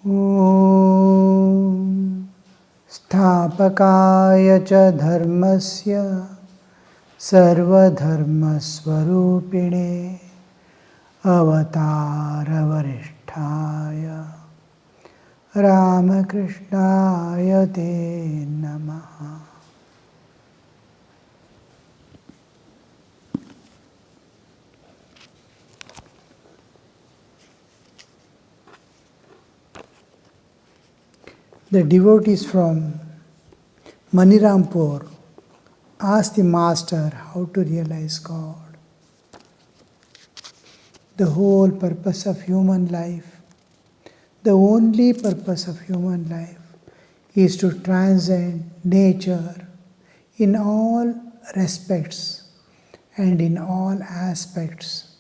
ॐ स्थापकाय च धर्मस्य सर्वधर्मस्वरूपिणे अवतारवरिष्ठाय रामकृष्णाय ते नमः। The devotees from Manirampur asked the master how to realize God. The whole purpose of human life, the only purpose of human life, is to transcend nature in all respects and in all aspects,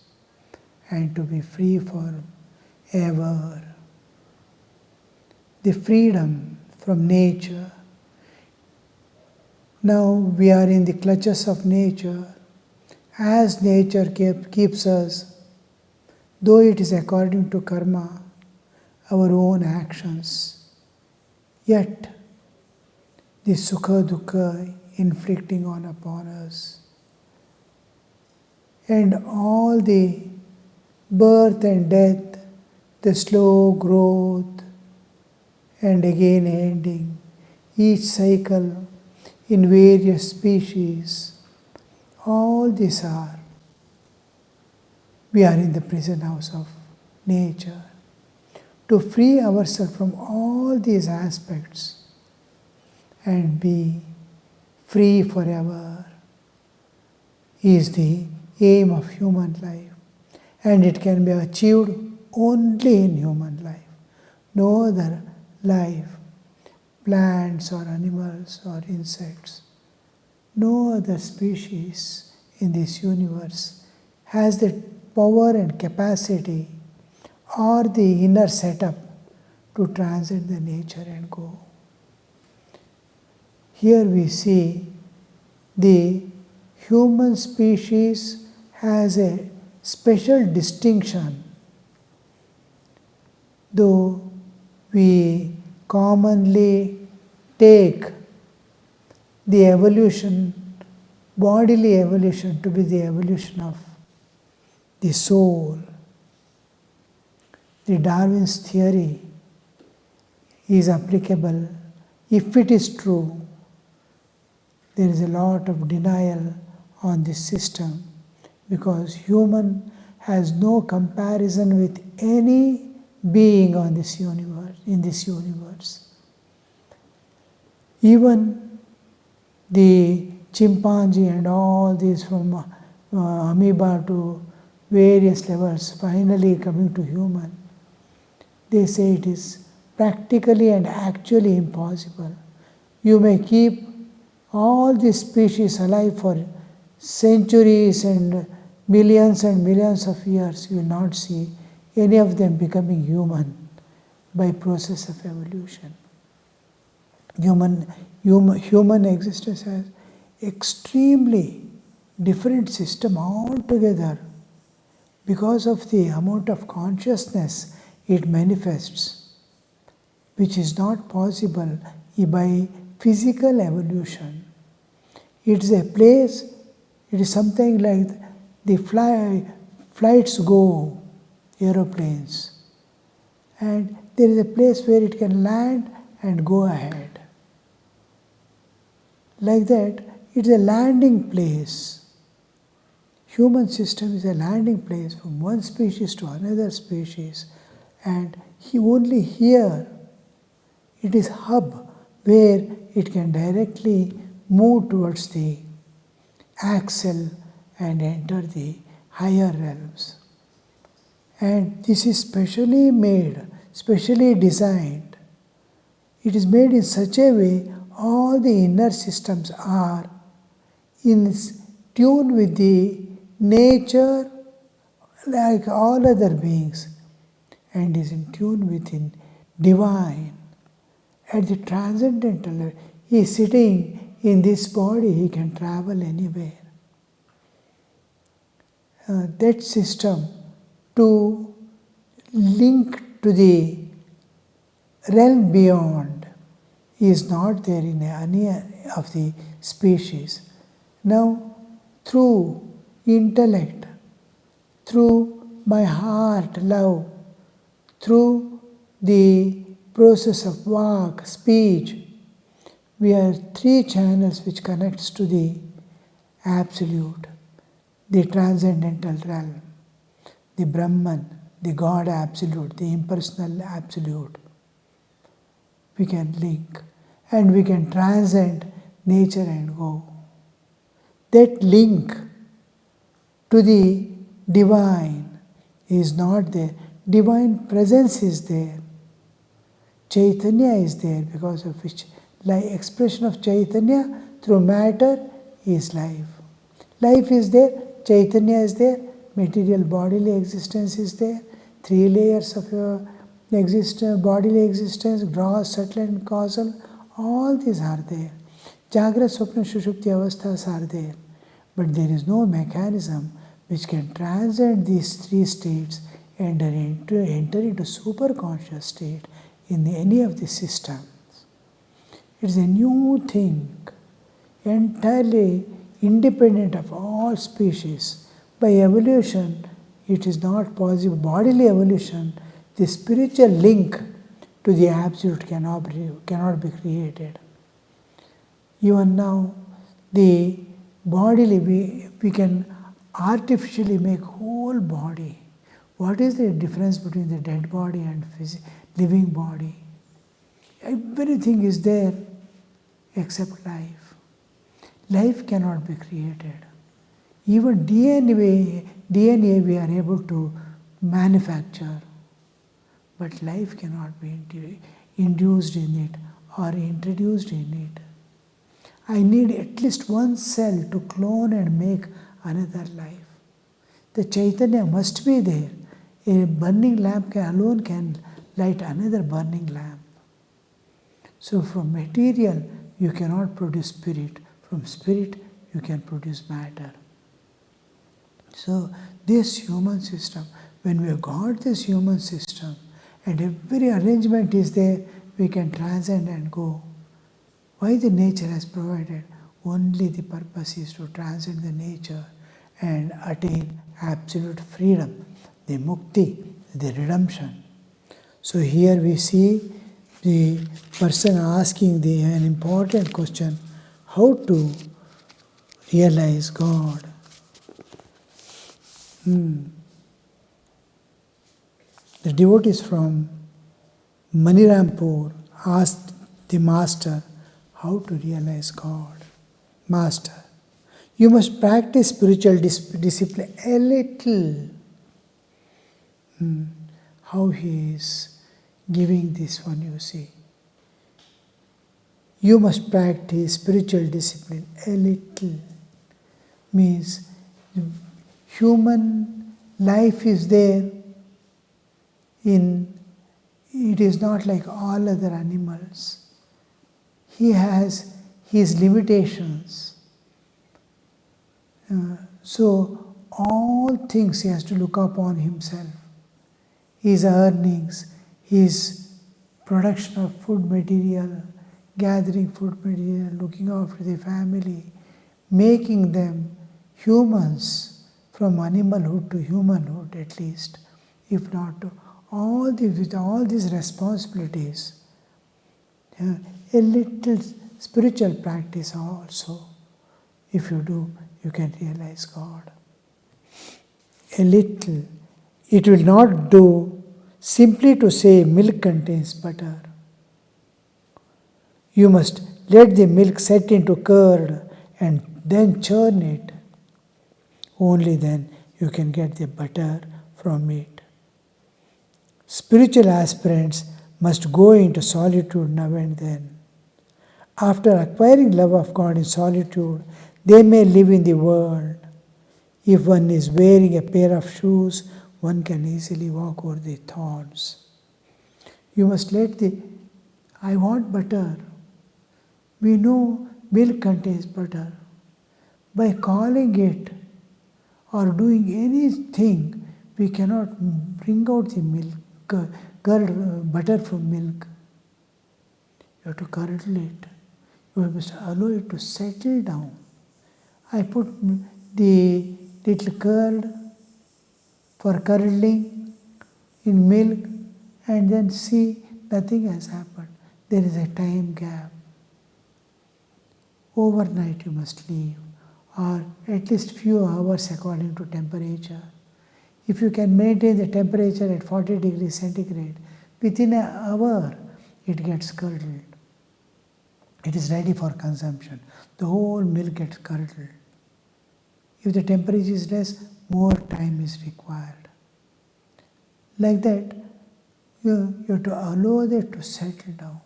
and to be free forever. The freedom from nature. Now we are in the clutches of nature. As nature keeps us, though it is according to karma, our own actions, yet the sukha dukkha inflicting upon us, and all the birth and death, the slow growth, and again ending, each cycle in various species, all these are, we are in the prison house of nature. To free ourselves from all these aspects and be free forever is the aim of human life, and it can be achieved only in human life. No other life, plants or animals or insects, no other species in this universe has the power and capacity or the inner setup to transcend the nature and go. Here we see the human species has a special distinction, though we commonly take the evolution, bodily evolution, to be the evolution of the soul. The Darwin's theory is applicable if it is true. There is a lot of denial on this system because human has no comparison with any being on this universe, in this universe. Even the chimpanzee and all these from amoeba to various levels, finally coming to human, they say it is practically and actually impossible. You may keep all these species alive for centuries and millions of years, you will not see any of them becoming human by process of evolution. Human existence has extremely different system altogether because of the amount of consciousness it manifests, which is not possible by physical evolution. It is a place, it is something like the flights go, aeroplanes, and there is a place where it can land and go ahead. Like that, it is a landing place. Human system is a landing place from one species to another species, and only here it is hub where it can directly move towards the axle and enter the higher realms. And this is specially made, specially designed. It is made in such a way all the inner systems are in tune with the nature like all other beings, and is in tune with the divine. At the transcendental level, he is sitting in this body, he can travel anywhere. That system to link to the realm beyond is not there in any of the species. Now, through intellect, through my heart, love, through the process of walk, speech, we have three channels which connects to the absolute, the transcendental realm, the Brahman, the God absolute, the impersonal absolute. We can link and we can transcend nature and go. That link to the divine is not there. Divine presence is there. Chaitanya is there, because of which expression of Chaitanya through matter is life. Life is there, Chaitanya is there, material bodily existence is there, three layers of your bodily existence, gross, subtle and causal, all these are there. Jagra, Swapna, Shushupti avasthas are there. But there is no mechanism which can transcend these three states and enter into superconscious state in any of the systems. It's a new thing, entirely independent of all species. By evolution, it is not possible. Bodily evolution, the spiritual link to the Absolute cannot be created. Even now, the bodily, we can artificially make whole body. What is the difference between the dead body and living body? Everything is there except life. Life cannot be created. Even DNA we are able to manufacture, but life cannot be induced in it or introduced in it. I need at least one cell to clone and make another life. The Chaitanya must be there. A burning lamp alone can light another burning lamp. So from material, you cannot produce spirit. From spirit, you can produce matter. So this human system, when we have got this human system, and every arrangement is there, we can transcend and go. Why the nature has provided? Only the purpose is to transcend the nature and attain absolute freedom, the mukti, the redemption. So here we see the person asking an important question, how to realize God. The devotees from Manirampur asked the master how to realize God. Master, you must practice spiritual discipline a little. How he is giving this one, you see. You must practice spiritual discipline a little. Means human life is there it is not like all other animals. He has his limitations. So all things he has to look upon himself. His earnings, his production of food material, gathering food material, looking after the family, making them humans from animalhood to humanhood at least, if not to with all these responsibilities. A little spiritual practice also, if you do, you can realize God. A little. It will not do simply to say milk contains butter. You must let the milk set into curd and then churn it. Only then you can get the butter from it. Spiritual aspirants must go into solitude now and then. After acquiring love of God in solitude, they may live in the world. If one is wearing a pair of shoes, one can easily walk over the thorns. You must I want butter. We know milk contains butter. By calling it or doing anything, we cannot bring out the milk, butter from milk. You have to curdle it. You must allow it to settle down. I put the little curd for curdling in milk and then see nothing has happened. There is a time gap. Overnight you must leave, or at least few hours according to temperature. If you can maintain the temperature at 40 degrees centigrade, within an hour it gets curdled. It is ready for consumption. The whole milk gets curdled. If the temperature is less, more time is required. Like that, you have to allow that to settle down.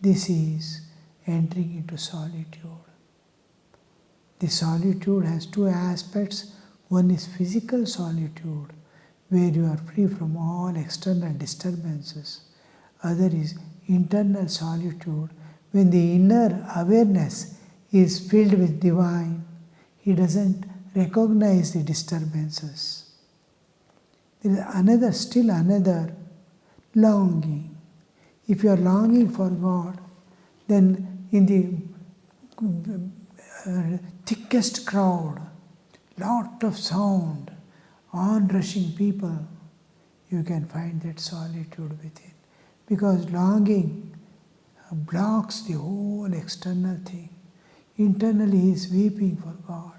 This is entering into solitude. The solitude has two aspects. One is physical solitude, where you are free from all external disturbances. Other is internal solitude, when the inner awareness is filled with divine. He doesn't recognize the disturbances. There is still another, longing. If you are longing for God, then in the thickest crowd, lot of sound, on-rushing people, you can find that solitude within. Because longing blocks the whole external thing. Internally he is weeping for God.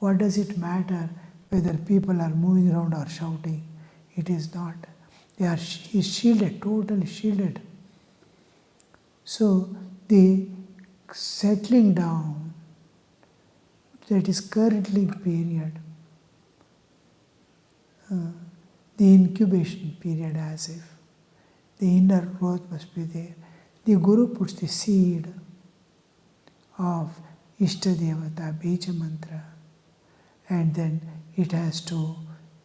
What does it matter whether people are moving around or shouting? It is not. He is shielded, totally shielded. So the settling down, that is curdling period, the incubation period, as if the inner growth must be there. The Guru puts the seed of Ishtadevata, Bija Mantra, and then it has to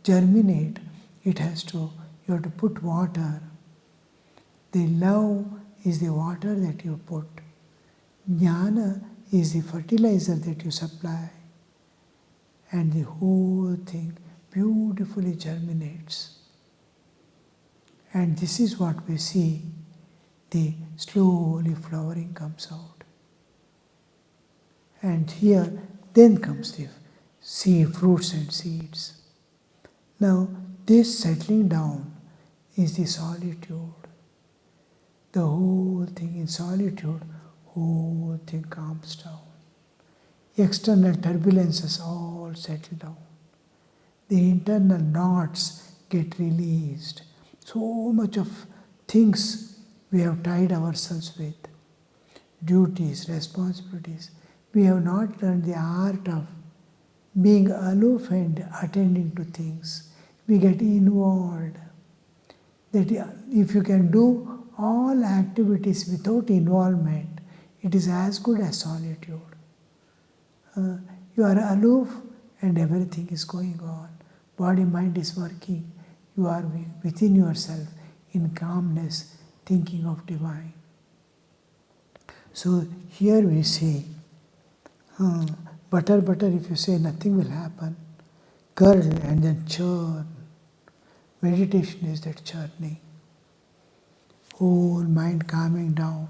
germinate. You have to put water. The love is the water that you put. Jnana is the fertilizer that you supply. And the whole thing beautifully germinates. And this is what we see, the slowly flowering comes out. And here then comes the fruits and seeds. Now this settling down is the solitude. The whole thing in solitude, whole thing calms down. External turbulences all settle down. The internal knots get released. So much of things we have tied ourselves with. Duties, responsibilities. We have not learned the art of being aloof and attending to things. We get involved. That if you can do all activities without involvement, it is as good as solitude. You are aloof and everything is going on. Body, mind is working. You are within yourself in calmness, thinking of divine. So here we see, butter, if you say nothing will happen, curdle and then churn. Meditation is that churning. Whole mind calming down,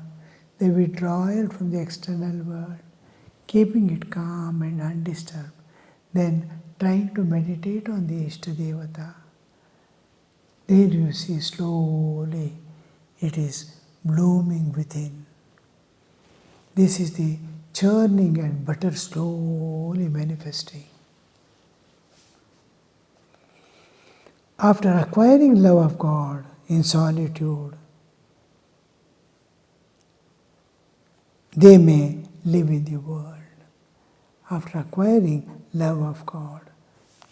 the withdrawal from the external world, keeping it calm and undisturbed, then trying to meditate on the Ishtadevata. There you see slowly it is blooming within. This is the churning and butter slowly manifesting. After acquiring love of God in solitude, they may live in the world. After acquiring love of God,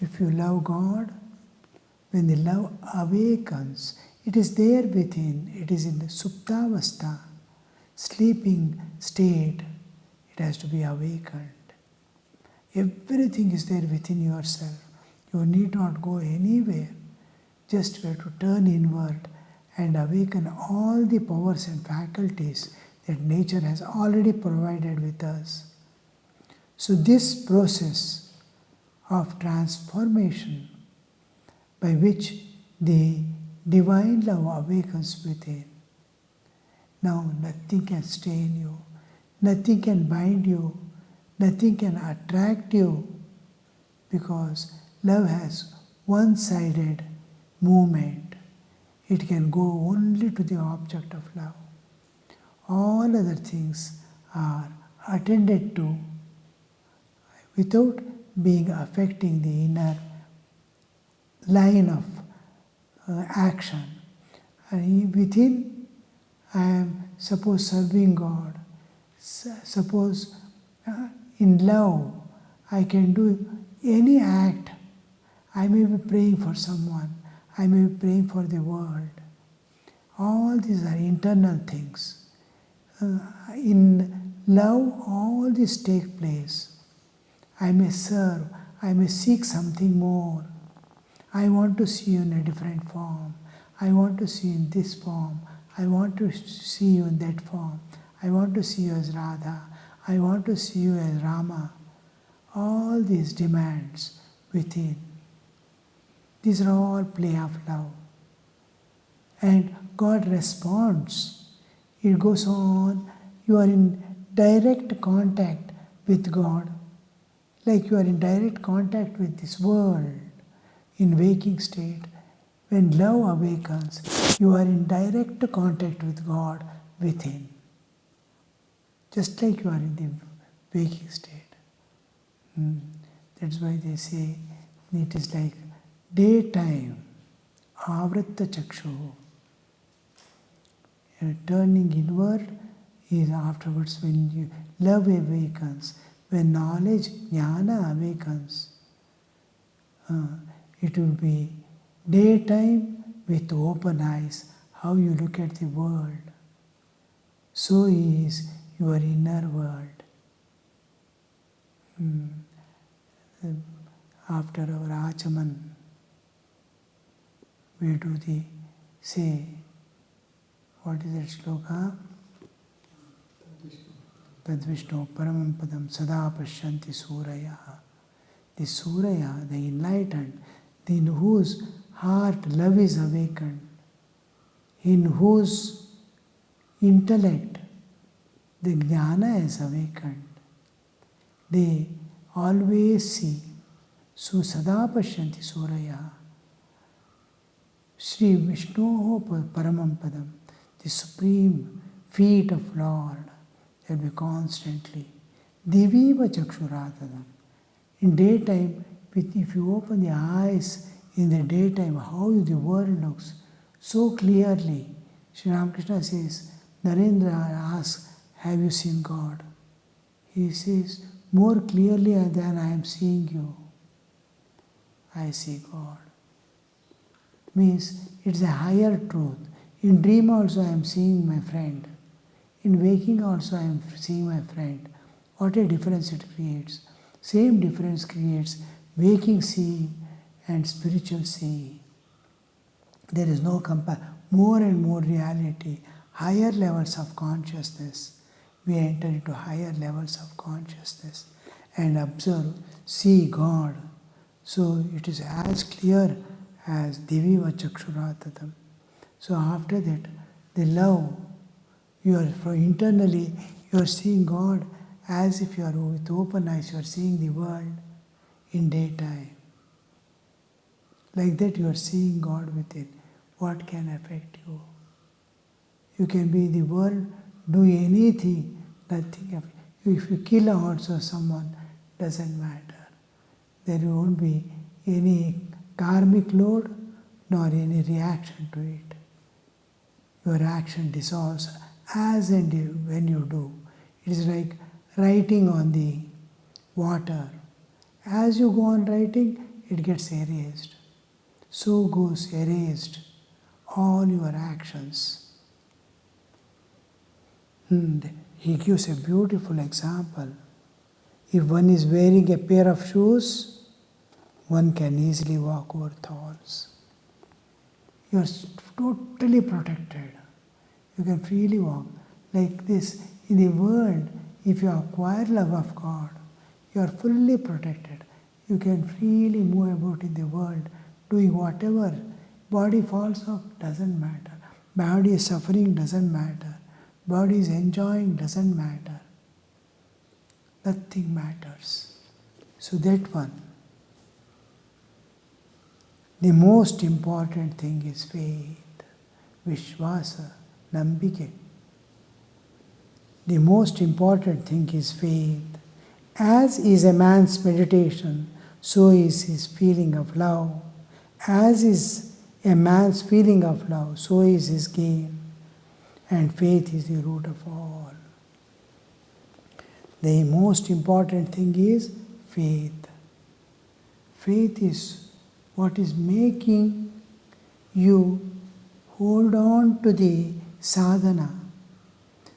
if you love God, when the love awakens, it is there within, it is in the suptavastha, sleeping state, it has to be awakened. Everything is there within yourself. You need not go anywhere. Just have to turn inward and awaken all the powers and faculties that nature has already provided with us. So this process of transformation by which the divine love awakens within, Now nothing can stain you, nothing can bind you, nothing can attract you, because love has one-sided movement. It can go only to the object of love. All other things are attended to without being affecting the inner line of action. And within, I am suppose serving God. Suppose in love, I can do any act. I may be praying for someone. I may be praying for the world. All these are internal things. In love, all these take place. I may serve. I may seek something more. I want to see you in a different form. I want to see you in this form. I want to see you in that form. I want to see you as Radha. I want to see you as Rama. All these demands within. These are all play of love. And God responds. It goes on. You are in direct contact with God, like you are in direct contact with this world in waking state. When love awakens, you are in direct contact with God within, just like you are in the waking state. That's why they say it is like daytime, avritta chakshu. Turning inward is afterwards when love awakens, when knowledge, jnana awakens. It will be daytime with open eyes, how you look at the world. So is your inner world. After our achaman, we do say, what is that shloka? Tadvishnu paramam padam sada pashyanti suraya. The suraya, the enlightened, in whose heart love is awakened, in whose intellect the jnana is awakened, they always see. So sada pashyanti suraya. Sri Vishnu paramam padam, the supreme feet of Lord, they will be constantly. Diviva chakshuratadam. In daytime, if you open the eyes in the daytime, how the world looks so clearly. Sri Ramakrishna says, Narendra asks, have you seen God? He says, more clearly than I am seeing you, I see God. Means it's a higher truth. In dream also I am seeing my friend. In waking also I am seeing my friend. What a difference it creates. Same difference creates waking seeing and spiritual seeing. There is no more and more reality, higher levels of consciousness. We enter into higher levels of consciousness and observe, see God. So it is as clear as Diviva Chakshuratatam. So after that, the love, you are internally, you are seeing God as if you are with open eyes, you are seeing the world in daytime. Like that you are seeing God within. What can affect you? You can be in the world, do anything, nothing. If you kill also someone, doesn't matter. There won't be any karmic load nor any reaction to it. Your action dissolves as and when you do. It is like writing on the water. As you go on writing, it gets erased. So goes erased all your actions. He gives a beautiful example. If one is wearing a pair of shoes, one can easily walk over thorns. You are totally protected. You can freely walk. Like this, in the world, if you acquire love of God, you are fully protected. You can freely move about in the world, doing whatever. Body falls off, doesn't matter. Body is suffering, doesn't matter. Body is enjoying, doesn't matter. Nothing matters. So that one. The most important thing is faith. Vishwasa, Nambike. The most important thing is faith. As is a man's meditation, so is his feeling of love. As is a man's feeling of love, so is his gain. And faith is the root of all. The most important thing is faith. Faith is what is making you hold on to the sadhana.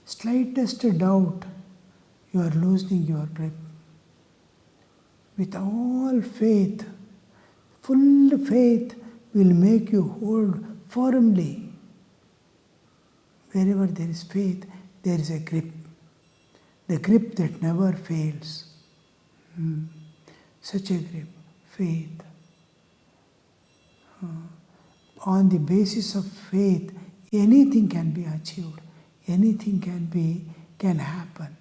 Slightest doubt, you are losing your grip. With all faith, full faith will make you hold firmly. Wherever there is faith, there is a grip. The grip that never fails. Such a grip, faith. On the basis of faith, anything can be achieved. Anything can happen.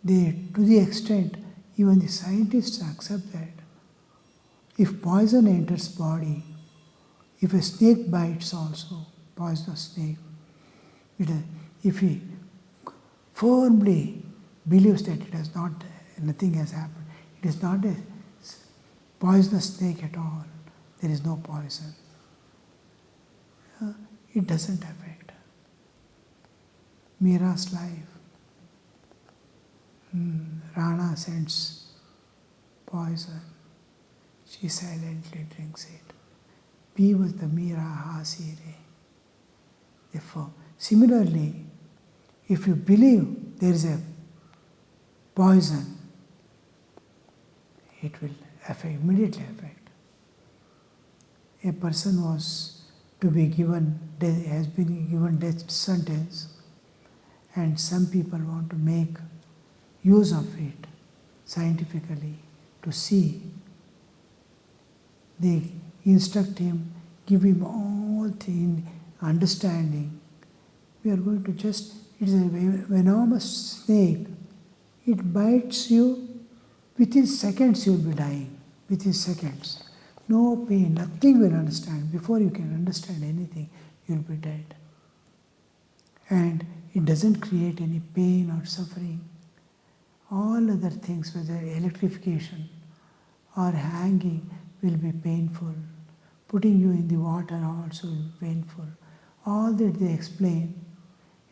To the extent, even the scientists accept that. If poison enters body, if a snake bites also, poisonous snake, if he firmly believes that nothing has happened, it is not a poisonous snake at all, there is no poison, it doesn't affect. Mira's life. Rana sends poison. She silently drinks it. P was the Mira Hasire. Therefore, similarly, if you believe there is a poison, it will immediately affect. A person has been given death sentence, and some people want to make use of it scientifically to see. They instruct him, give him all the understanding. We are going to it is a venomous snake. It bites you, within seconds you will be dying. Within seconds. No pain, nothing will understand. Before you can understand anything, you will be dead. And it doesn't create any pain or suffering. All other things, whether electrification or hanging, will be painful. Putting you in the water also will be painful. All that they explain,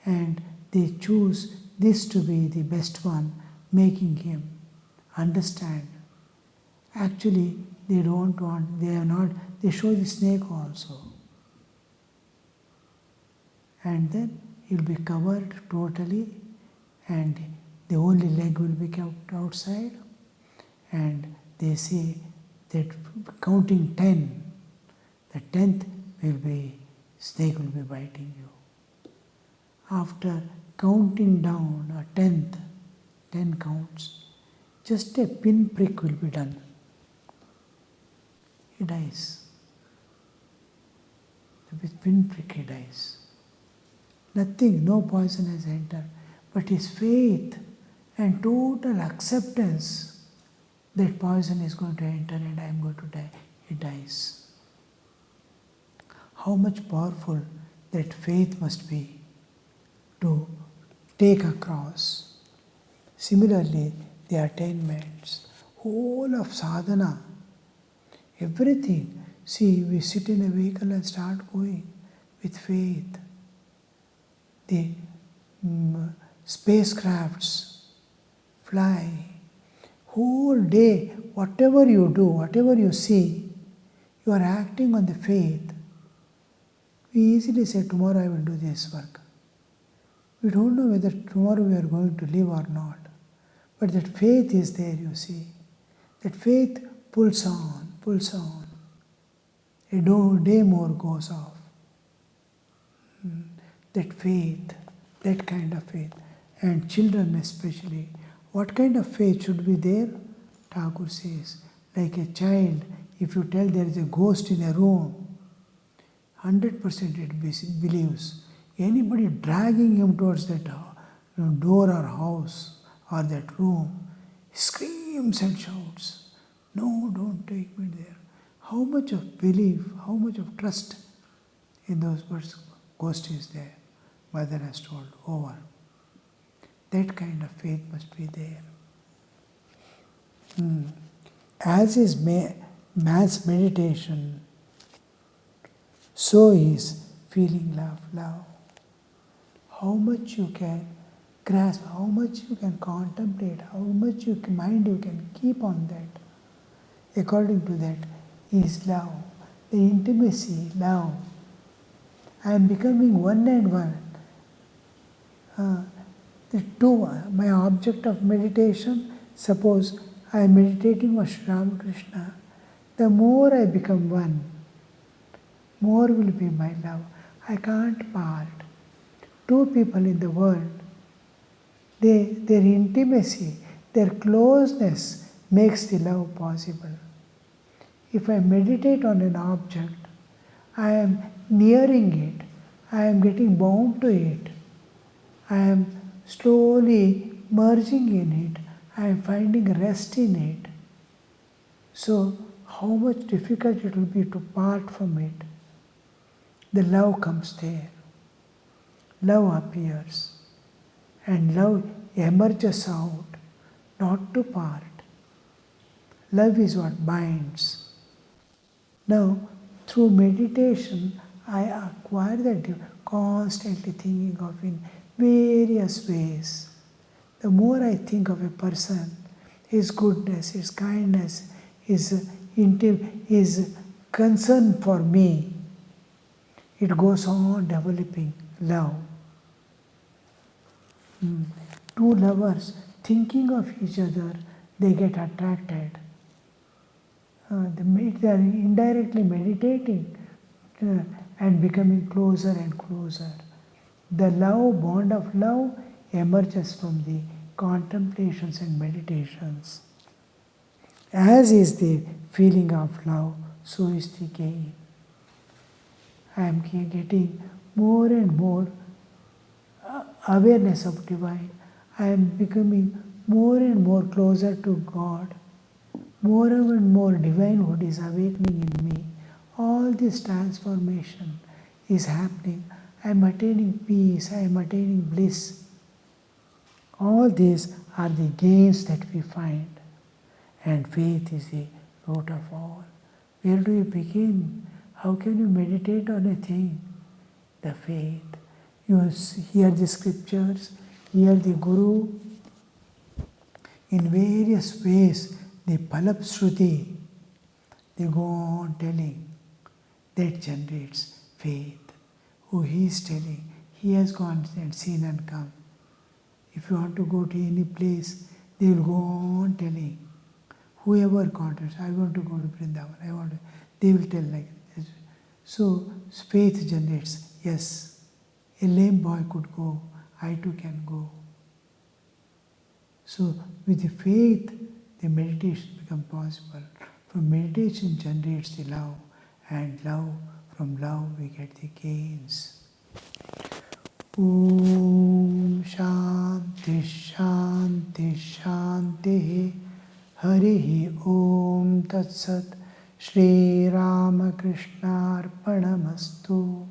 and they choose this to be the best one, making him understand. Actually, they show the snake also. And then he will be covered totally, and the only leg will be kept outside, and they say that counting 10, the 10th snake will be biting you. After counting down a 10th, 10 counts, just a pin prick will be done. He dies. With pin prick he dies. Nothing, no poison has entered, but his faith and total acceptance that poison is going to enter and I am going to die, he dies. How much powerful that faith must be to take across. Similarly, the attainments, whole of sadhana, everything. See, we sit in a vehicle and start going with faith. The spacecrafts fly. Whole day, whatever you do, whatever you see, you are acting on the faith. We easily say, tomorrow I will do this work. We don't know whether tomorrow we are going to live or not. But that faith is there, you see. That faith pulls on, pulls on. A day more goes off. That faith, that kind of faith. And children especially. What kind of faith should be there? Thakur says, like a child, if you tell there is a ghost in a room, 100% it believes. Anybody dragging him towards that door or house or that room, he screams and shouts, "No, don't take me there." How much of belief, how much of trust in those words, ghost is there? Mother has told, over. That kind of faith must be there. As is man's meditation, so is feeling love, love. How much you can grasp, how much you can contemplate, how much mind you can keep on that. According to that is love. The intimacy, love. I am becoming one and one. The two, my object of meditation, suppose I am meditating on Sri Ramakrishna, the more I become one, more will be my love. I can't part. Two people in the world, their intimacy, their closeness makes the love possible. If I meditate on an object, I am nearing it, I am getting bound to it, I am slowly merging in it, I am finding rest in it. So, how much difficult it will be to part from it. The love comes there. Love appears. And love emerges out, not to part. Love is what binds. Now, through meditation, I acquire that constantly thinking of in various ways. The more I think of a person, his goodness, his kindness, his concern for me, it goes on developing love. Two lovers thinking of each other, they get attracted. They are indirectly meditating and becoming closer and closer. The love, bond of love, emerges from the contemplations and meditations. As is the feeling of love, so is the gain. I am getting more and more awareness of divine. I am becoming more and more closer to God. More and more divinehood is awakening in me. All this transformation is happening. I am attaining peace, I am attaining bliss. All these are the gains that we find. And faith is the root of all. Where do you begin? How can you meditate on a thing? The faith. You hear the scriptures, hear the Guru. In various ways, the Palapshruti, they go on telling. That generates faith. Who he is telling, he has gone and seen and come. If you want to go to any place, they will go on telling. Whoever contacts, I want to go to Vrindavan, they will tell like this. So faith generates, yes, a lame boy could go, I too can go. So with the faith, the meditation becomes possible. From meditation generates the love, and love, from love we get the gains. Om Shanti Shanti Shanti Harihi Om Tat Sat Shri Ramakrishna Arpanamastu.